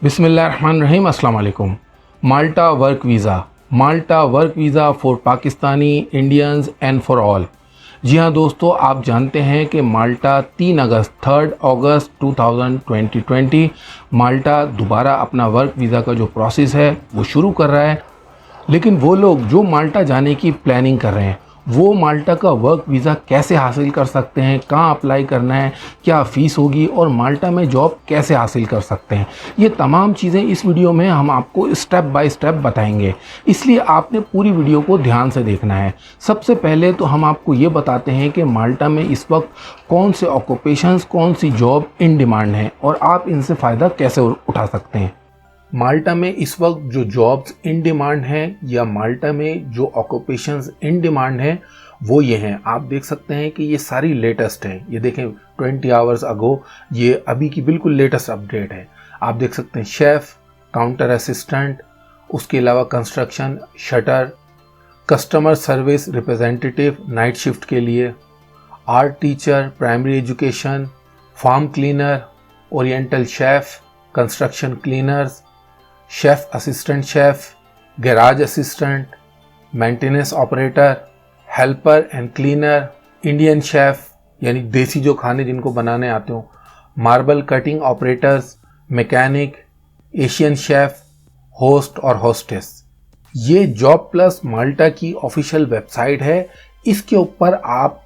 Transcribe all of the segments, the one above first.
बिस्मिल्लाहिर्रहमानिर्रहीम, अस्सलाम वालेकुम। Malta work visa for Pakistani Indians and for all. जी हाँ दोस्तों, आप जानते हैं कि माल्टा 3 अगस्त 2020 माल्टा दोबारा अपना वर्क वीज़ा का जो प्रोसेस है वो शुरू कर रहा है। लेकिन वो लोग जो माल्टा जाने की प्लानिंग कर रहे हैं वो माल्टा का वर्क वीज़ा कैसे हासिल कर सकते हैं, कहाँ अप्लाई करना है, क्या फ़ीस होगी और माल्टा में जॉब कैसे हासिल कर सकते हैं, ये तमाम चीज़ें इस वीडियो में हम आपको स्टेप बाय स्टेप बताएंगे। इसलिए आपने पूरी वीडियो को ध्यान से देखना है। सबसे पहले तो हम आपको ये बताते हैं कि माल्टा में इस वक्त कौन से ऑक्यूपेशंस, कौन सी जॉब इन डिमांड हैं और आप इनसे फ़ायदा कैसे उठा सकते हैं। माल्टा में इस वक्त जो जॉब्स इन डिमांड हैं या माल्टा में जो ऑक्यूपेशंस इन डिमांड हैं वो ये हैं। आप देख सकते हैं कि ये सारी लेटेस्ट हैं। ये देखें 20 आवर्स अगो, ये अभी की बिल्कुल लेटेस्ट अपडेट है। आप देख सकते हैं शेफ़, काउंटर असिस्टेंट, उसके अलावा construction, shutter, customer service representative night shift के लिए, art teacher, primary education, farm cleaner, oriental chef, construction cleaners, chef assistant chef, garage assistant, maintenance operator, helper and cleaner, Indian chef यानी देसी जो खाने जिनको बनाने आते हो, marble cutting operators, mechanic, Asian chef, host और होस्टेस। ये जॉब प्लस माल्टा की ऑफिशियल वेबसाइट है। इसके ऊपर आप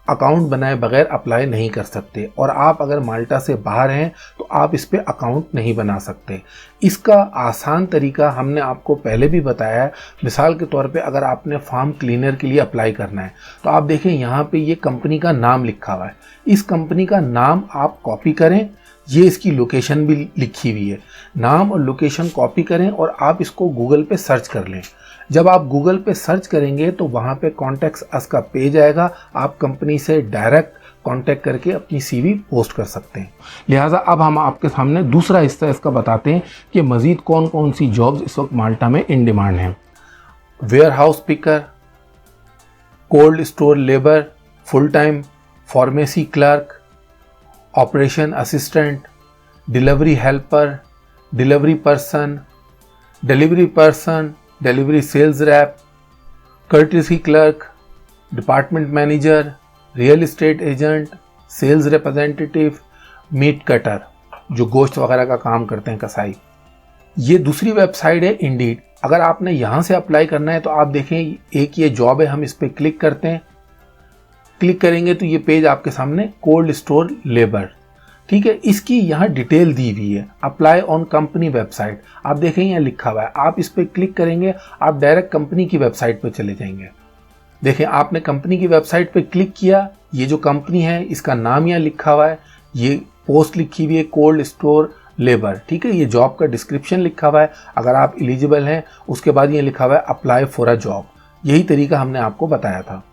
अकाउंट बनाए बगैर अप्लाई नहीं कर सकते और आप अगर माल्टा से बाहर हैं तो आप इस पे अकाउंट नहीं बना सकते। इसका आसान तरीका हमने आपको पहले भी बताया है। मिसाल के तौर पे अगर आपने फार्म क्लीनर के लिए अप्लाई करना है तो आप देखें यहाँ पे ये कंपनी का नाम लिखा हुआ है। इस कंपनी का नाम आप कॉपी करें, ये इसकी लोकेशन भी लिखी हुई है। नाम और लोकेशन कॉपी करें और आप इसको गूगल पे सर्च कर लें। जब आप गूगल पे सर्च करेंगे तो वहाँ पे कॉन्टैक्ट्स अस का पेज आएगा। आप कंपनी से डायरेक्ट कांटेक्ट करके अपनी सीवी पोस्ट कर सकते हैं। लिहाजा अब हम आपके सामने दूसरा हिस्सा इसका बताते हैं कि मज़ीद कौन कौन सी जॉब्स इस वक्त माल्टा में इन डिमांड हैं। Warehouse picker, cold store labour, full time pharmacy clerk, operation assistant, delivery helper, delivery person, delivery sales rep, courtesy clerk, department manager, real estate agent, sales representative, meat cutter जो गोश्त वगैरह का काम करते हैं, कसाई। ये दूसरी वेबसाइट है इंडीड। अगर आपने यहाँ से अप्लाई करना है तो आप देखें एक ये जॉब है, हम इस पर क्लिक करते हैं। क्लिक करेंगे तो ये पेज आपके सामने कोल्ड स्टोर लेबर, ठीक है, इसकी यहाँ डिटेल दी हुई है। अप्लाई ऑन कंपनी वेबसाइट, आप देखें यहाँ लिखा हुआ है। आप इस पर क्लिक करेंगे, आप डायरेक्ट कंपनी की वेबसाइट पर चले जाएंगे। देखें आपने कंपनी की वेबसाइट पर क्लिक किया, ये जो कंपनी है इसका नाम यहाँ लिखा हुआ है, ये पोस्ट लिखी हुई है कोल्ड स्टोर लेबर, ठीक है। ये जॉब का डिस्क्रिप्शन लिखा हुआ है, अगर आप एलिजिबल हैं उसके बाद ये लिखा हुआ है अप्लाई फॉर अ जॉब। यही तरीका हमने आपको बताया था।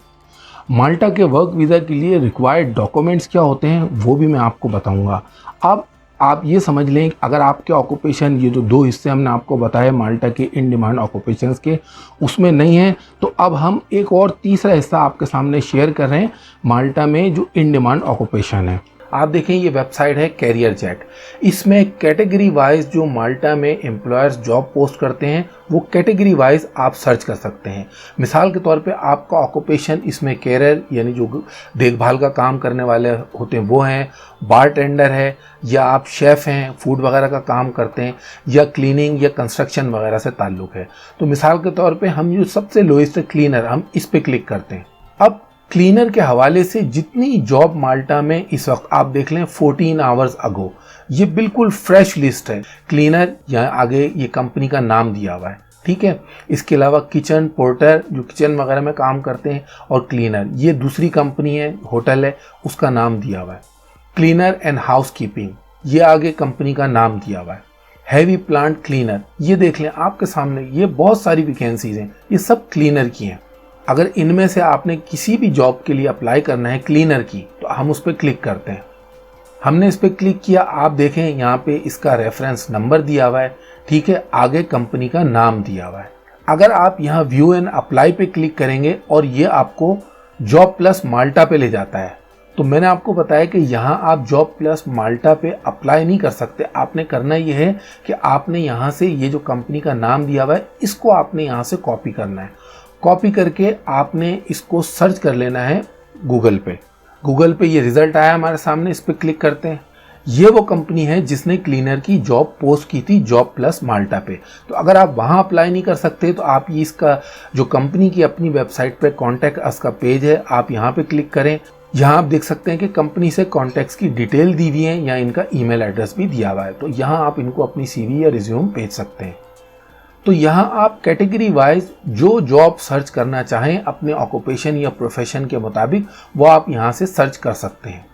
माल्टा के वर्क वीज़ा के लिए रिक्वायर्ड डॉक्यूमेंट्स क्या होते हैं वो भी मैं आपको बताऊंगा। अब आप ये समझ लें, अगर आपके ऑक्यूपेशन, ये जो दो हिस्से हमने आपको बताए माल्टा के इन डिमांड ऑक्यूपेशंस के, उसमें नहीं है तो अब हम एक और तीसरा हिस्सा आपके सामने शेयर कर रहे हैं माल्टा में जो इन डिमांड ऑक्यूपेशन है। आप देखें ये वेबसाइट है कैरियर जेट। इसमें कैटेगरी वाइज जो माल्टा में एम्प्लॉयर्स जॉब पोस्ट करते हैं वो कैटेगरी वाइज आप सर्च कर सकते हैं। मिसाल के तौर पे आपका ऑक्यूपेशन इसमें कैरियर यानी जो देखभाल का काम करने वाले होते हैं वो हैं, बारटेंडर है, या आप शेफ़ हैं, फूड वगैरह का काम करते हैं, या क्लीनिंग या कंस्ट्रक्शन वगैरह से ताल्लुक़ है। तो मिसाल के तौर पर हम जो सबसे लोएस्ट क्लीनर, हम इस पर क्लिक करते हैं। अब क्लीनर के हवाले से जितनी जॉब माल्टा में इस वक्त आप देख लें 14 आवर्स अगो, ये बिल्कुल फ्रेश लिस्ट है। क्लीनर यहाँ आगे ये कंपनी का नाम दिया हुआ है, ठीक है। इसके अलावा किचन पोर्टर जो किचन वगैरह में काम करते हैं, और क्लीनर ये दूसरी कंपनी है, होटल है, उसका नाम दिया हुआ है। क्लीनर एंड हाउस कीपिंग ये आगे कंपनी का नाम दिया हुआ है। हैवी प्लांट क्लीनर ये देख लें आपके सामने, ये बहुत सारी वैकेंसीज हैं, ये सब क्लीनर की हैं। अगर इनमें से आपने किसी भी जॉब के लिए अप्लाई करना है क्लीनर की तो हम उस पर क्लिक करते हैं। हमने इस पर क्लिक किया, आप देखें यहाँ पे इसका रेफरेंस नंबर दिया हुआ है, ठीक है, आगे कंपनी का नाम दिया हुआ है। अगर आप यहाँ व्यू एंड अप्लाई पे क्लिक करेंगे और ये आपको जॉब प्लस माल्टा पे ले जाता है। तो मैंने आपको बताया कि यहाँ आप जॉब प्लस माल्टा पे अप्लाई नहीं कर सकते। आपने करना ये है कि आपने यहाँ से ये जो कंपनी का नाम दिया हुआ है इसको आपने यहाँ से कॉपी करना है। कॉपी करके आपने इसको सर्च कर लेना है गूगल पे। गूगल पे ये रिजल्ट आया हमारे सामने, इस पर क्लिक करते हैं। ये वो कंपनी है जिसने क्लीनर की जॉब पोस्ट की थी जॉब प्लस माल्टा पे। तो अगर आप वहाँ अप्लाई नहीं कर सकते तो आप ये इसका जो कंपनी की अपनी वेबसाइट पे कॉन्टैक्ट अस का पेज है, आप यहाँ पे क्लिक करें। यहाँ आप देख सकते हैं कि कंपनी से कॉन्टैक्ट्स की डिटेल दी हुई है या इनका ईमेल एड्रेस भी दिया हुआ है। तो यहाँ आप इनको अपनी CV या रिज्यूम भेज सकते हैं। तो यहाँ आप कैटेगरी वाइज जो जॉब सर्च करना चाहें अपने ऑक्यूपेशन या प्रोफेशन के मुताबिक वो आप यहाँ से सर्च कर सकते हैं।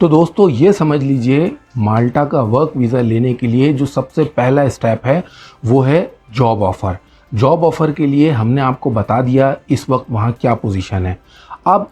तो दोस्तों ये समझ लीजिए माल्टा का वर्क वीज़ा लेने के लिए जो सबसे पहला स्टेप है वो है जॉब ऑफ़र। जॉब ऑफ़र के लिए हमने आपको बता दिया इस वक्त वहाँ क्या पोजीशन है। अब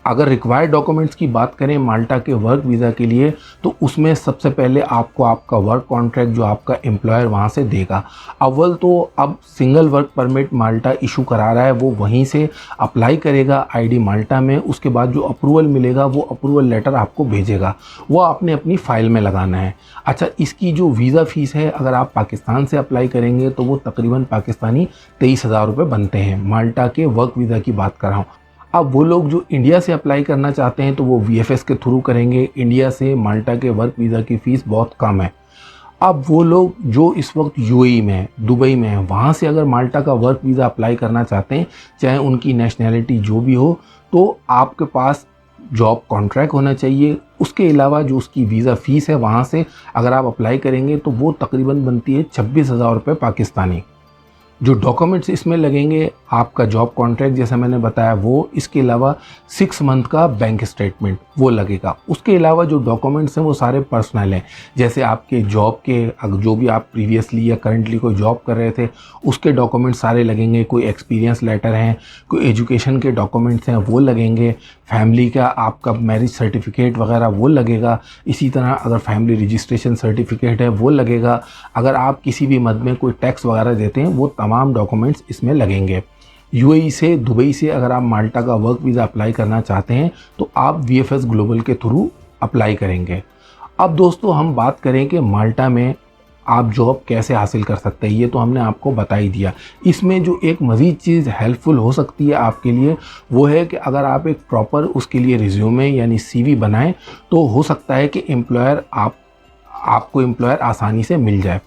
अगर रिक्वायर्ड डॉक्यूमेंट्स की बात करें माल्टा के वर्क वीज़ा के लिए तो उसमें सबसे पहले आपको आपका वर्क कॉन्ट्रैक्ट जो आपका एम्प्लॉयर वहाँ से देगा। अव्वल तो अब सिंगल वर्क परमिट माल्टा इशू करा रहा है, वो वहीं से अप्लाई करेगा ID माल्टा में। उसके बाद जो अप्रूवल मिलेगा वो अप्रूवल लेटर आपको भेजेगा, वो आपने अपनी फ़ाइल में लगाना है। अच्छा, इसकी जो वीज़ा फ़ीस है अगर आप पाकिस्तान से अप्लाई करेंगे तो वो तकरीबन पाकिस्तानी 23,000 रुपये बनते हैं। माल्टा के वर्क वीज़ा की बात कर रहा हूँ। अब वो लोग जो इंडिया से अप्लाई करना चाहते हैं तो वो VFS के थ्रू करेंगे। इंडिया से माल्टा के वर्क वीज़ा की फ़ीस बहुत कम है। अब वो लोग जो इस वक्त UAE में है, दुबई में है, वहाँ से अगर माल्टा का वर्क वीज़ा अप्लाई करना चाहते हैं, चाहे उनकी नेशनैलिटी जो भी हो, तो आपके पास जॉब कॉन्ट्रैक्ट होना चाहिए। उसके अलावा जो उसकी वीज़ा फ़ीस है वहाँ से अगर आप अप्लाई करेंगे तो वो तकरीबन बनती है 26,000 रुपये पाकिस्तानी। जो डॉक्यूमेंट्स इसमें लगेंगे आपका जॉब कॉन्ट्रैक्ट जैसा मैंने बताया वो, इसके अलावा 6 मंथ का बैंक स्टेटमेंट वो लगेगा। उसके अलावा जो डॉक्यूमेंट्स हैं वो सारे पर्सनल हैं, जैसे आपके जॉब के जो भी आप प्रीवियसली या करंटली कोई जॉब कर रहे थे उसके डॉक्यूमेंट्स सारे लगेंगे। कोई एक्सपीरियंस लेटर हैं, कोई एजुकेशन के डॉक्यूमेंट्स हैं वो लगेंगे, फैमिली का आपका मैरिज सर्टिफिकेट वगैरह वो लगेगा। इसी तरह अगर फैमिली रजिस्ट्रेशन सर्टिफिकेट है वो लगेगा। अगर आप किसी भी मद में कोई टैक्स वगैरह देते हैं वो तमाम डॉक्यूमेंट्स इसमें लगेंगे। UAE से, दुबई से अगर आप माल्टा का वर्क वीज़ा अप्लाई करना चाहते हैं तो आप VFS ग्लोबल के थ्रू अप्लाई करेंगे। अब दोस्तों हम बात करें कि माल्टा में आप जॉब कैसे हासिल कर सकते हैं, ये तो हमने आपको बता ही दिया। इसमें जो एक मज़ीद चीज़ हेल्पफुल हो सकती है आपके लिए वो है कि अगर आप एक प्रॉपर उसके लिए रिज्यूमे यानी CV बनाएं तो हो सकता है कि आपको एम्प्लॉयर आसानी से मिल जाए।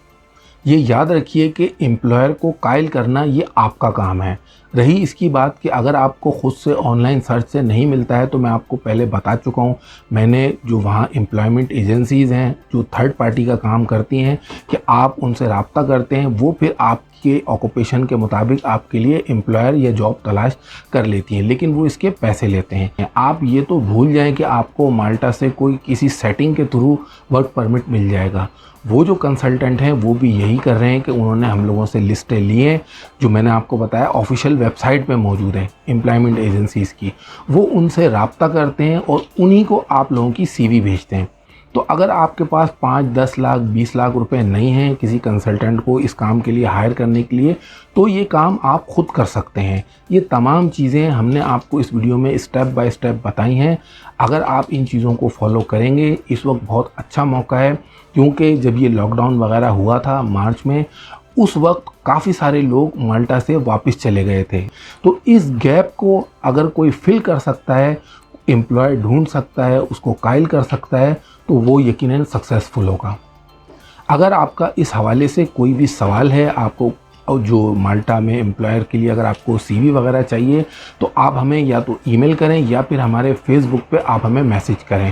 ये याद रखिए कि एम्प्लॉयर को कायल करना ये आपका काम है। रही इसकी बात कि अगर आपको ख़ुद से ऑनलाइन सर्च से नहीं मिलता है तो मैं आपको पहले बता चुका हूँ, मैंने जो वहाँ एम्प्लॉयमेंट एजेंसीज़ हैं जो थर्ड पार्टी का काम करती हैं कि आप उनसे रब्ता करते हैं, वो फिर आपके ऑक्यूपेशन के मुताबिक आपके लिए एम्प्लॉयर या जॉब तलाश कर लेती हैं, लेकिन वो इसके पैसे लेते हैं। आप ये तो भूल जाएं कि आपको माल्टा से कोई किसी सेटिंग के थ्रू वर्क परमिट मिल जाएगा। वो जो कंसल्टेंट हैं वो भी यही कर रहे हैं कि उन्होंने हम लोगों से लिस्टें ली हैं जो मैंने आपको बताया ऑफिशियल वेबसाइट पे मौजूद है एम्प्लॉयमेंट एजेंसीज़ की। वो उनसे रब्ता करते हैं और उन्हीं को आप लोगों की CV भेजते हैं। तो अगर आपके पास 5, 10 लाख, 20 लाख रुपए नहीं हैं किसी कंसल्टेंट को इस काम के लिए हायर करने के लिए, तो ये काम आप खुद कर सकते हैं। ये तमाम चीज़ें हमने आपको इस वीडियो में स्टेप बाय स्टेप बताई हैं। अगर आप इन चीज़ों को फॉलो करेंगे, इस वक्त बहुत अच्छा मौका है, क्योंकि जब ये लॉकडाउन वगैरह हुआ था मार्च में, उस वक्त काफ़ी सारे लोग माल्टा से वापस चले गए थे। तो इस गैप को अगर कोई फिल कर सकता है, एम्प्लॉय ढूंढ सकता है, उसको कायल कर सकता है, तो वो यकीनन सक्सेसफुल होगा। अगर आपका इस हवाले से कोई भी सवाल है, आपको जो माल्टा में एम्प्लॉयर के लिए अगर आपको CV वगैरह चाहिए तो आप हमें या तो ईमेल करें या फिर हमारे फेसबुक पे आप हमें मैसेज करें।